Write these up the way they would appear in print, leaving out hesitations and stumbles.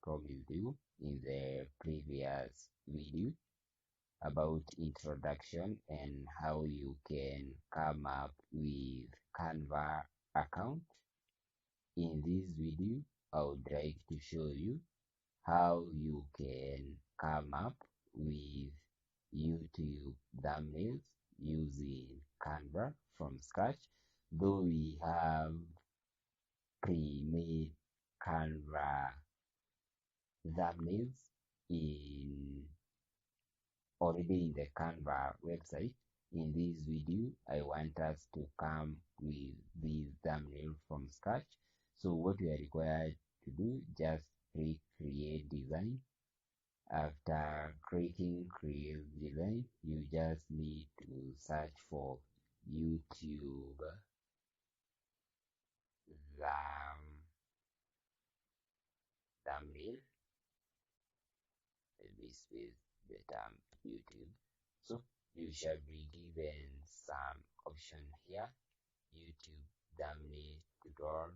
promised you in the previous video about introduction and how you can come up with Canva account. In this video, I would like to show you how you can come up with YouTube thumbnails using Canva from scratch. Though we have pre-made Canva thumbnails already in the Canva website. In this video, I want us to come with this thumbnail from scratch. So what we are required to do, just click create design. After clicking create design, you just need to search for YouTube thumbnail. Let me space the term YouTube. So you shall be given some option here, YouTube thumbnail tutorial,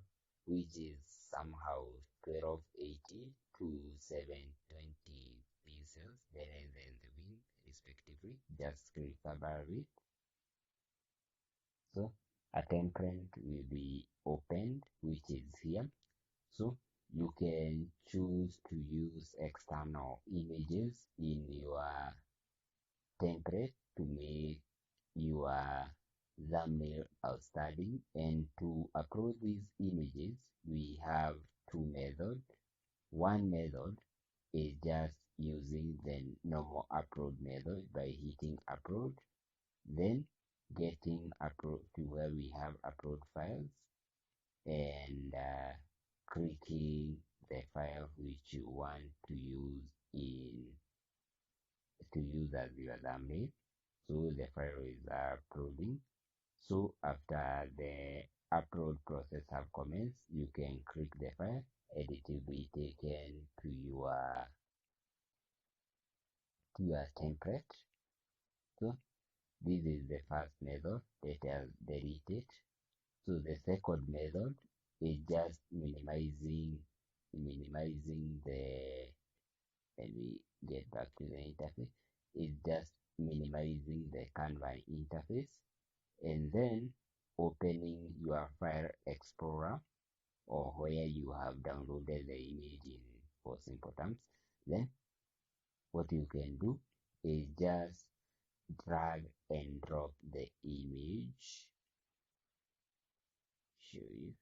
which is somehow 1280 to 720 pixels, the length and the width respectively. Just click above it. So a template will be opened, which is here. So you can choose to use external images in your template to make your thumbnail outstanding. And to upload these images, we have two methods. One method is just using the normal upload method by hitting upload, then getting upload to where we have upload files, and clicking the file which you want to use as your thumbnail. So the file is uploading. So after the upload process have commenced, you can click the file and it will be taken to your template. So this is the first method that has deleted. So the second method is just minimizing the, let me get back to the interface. It's just minimizing the Canva interface and then opening your file explorer or where you have downloaded the image in, for simple terms. Then what you can do is just drag and drop the image. Show you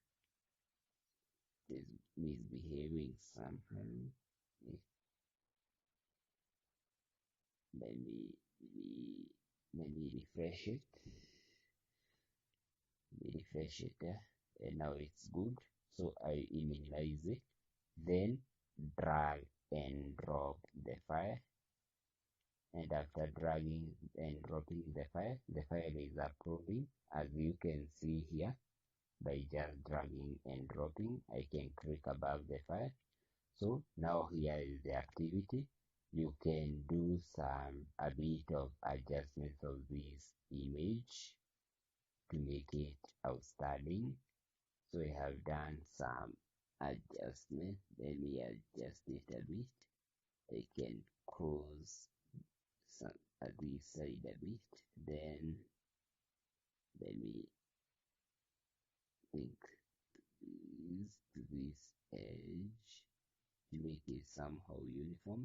this misbehaving somehow. Let me refresh it. And now it's good. So I minimize it, then drag and drop the file. And after dragging and dropping the file is approving, as you can see here. By just dragging and dropping, I can click above the file. So now here is the activity. You can do a bit of adjustments of this image to make it outstanding. So I have done some adjustment. Let me adjust it a bit. I can close some at this side a bit. Then let me link this edge to make it somehow uniform.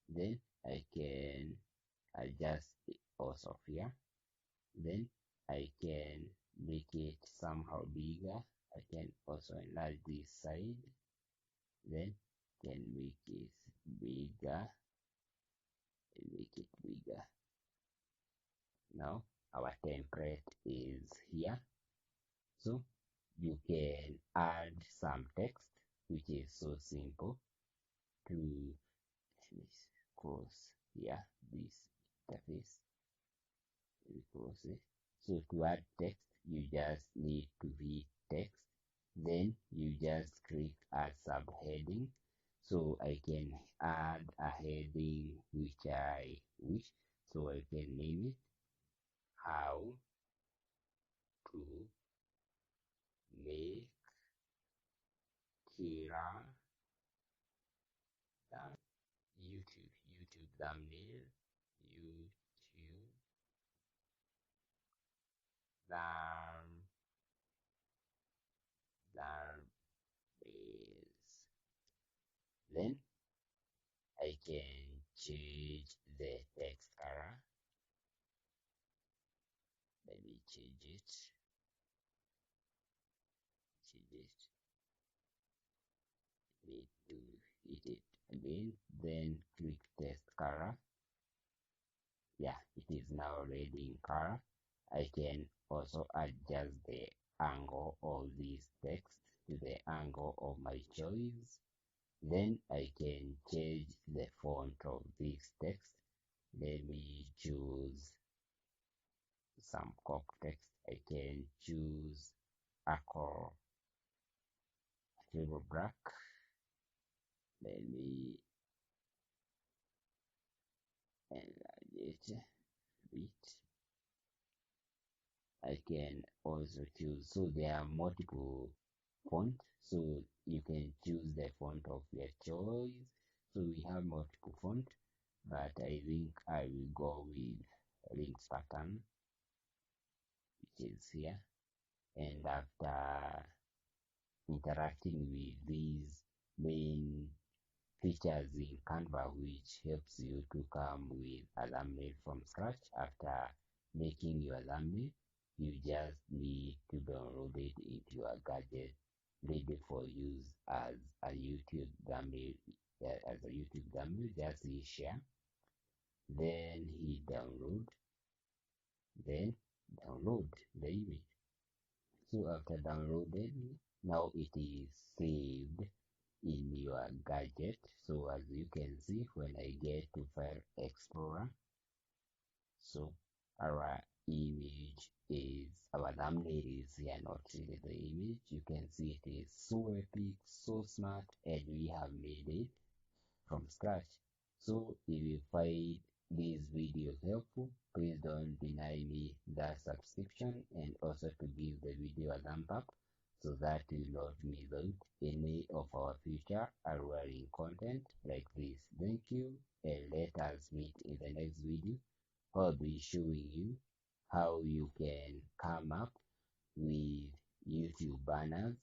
Then I can adjust it also here. Then I can make it somehow bigger. I can also enlarge this side. Then can make it bigger and make it bigger. Now our template is here. So you can add some text, which is so simple. To close here this interface, we close it. So to add text, you just need to hit text, then you just click add subheading. So I can add a heading which I wish. So I can name it how to make killer YouTube thumbnail, YouTube thumb thumbnails. Then I can change the text color. Let me change it. Need to hit it again. Then click text color. Yeah, it is now red in color. I can also adjust the angle of this text to the angle of my choice. Then I can change the font of this text. Let me choose some cork text. I can choose Acro Table Black. Let me enlarge it a bit. I can also choose, so there are multiple fonts, so you can choose the font of your choice. So we have multiple fonts, but I think I will go with links pattern, which is here. And after interacting with these main features in Canva, which helps you to come with a thumbnail from scratch. After making your thumbnail, you just need to download it into your gadget, ready for use as a YouTube thumbnail. Just hit share, then hit download, then download the image. So after downloading, now it is saved in your gadget. So as you can see, when I get to File Explorer, so our thumbnail is here, not really the image. You can see it is so epic, so smart, and we have made it from scratch. So if you find this video helpful, please don't deny me that subscription, and also to give the video a thumb up so that you not miss out any of our future alluring content like this. Thank you, and let us meet in the next video. I'll be showing you how you can come up with YouTube banners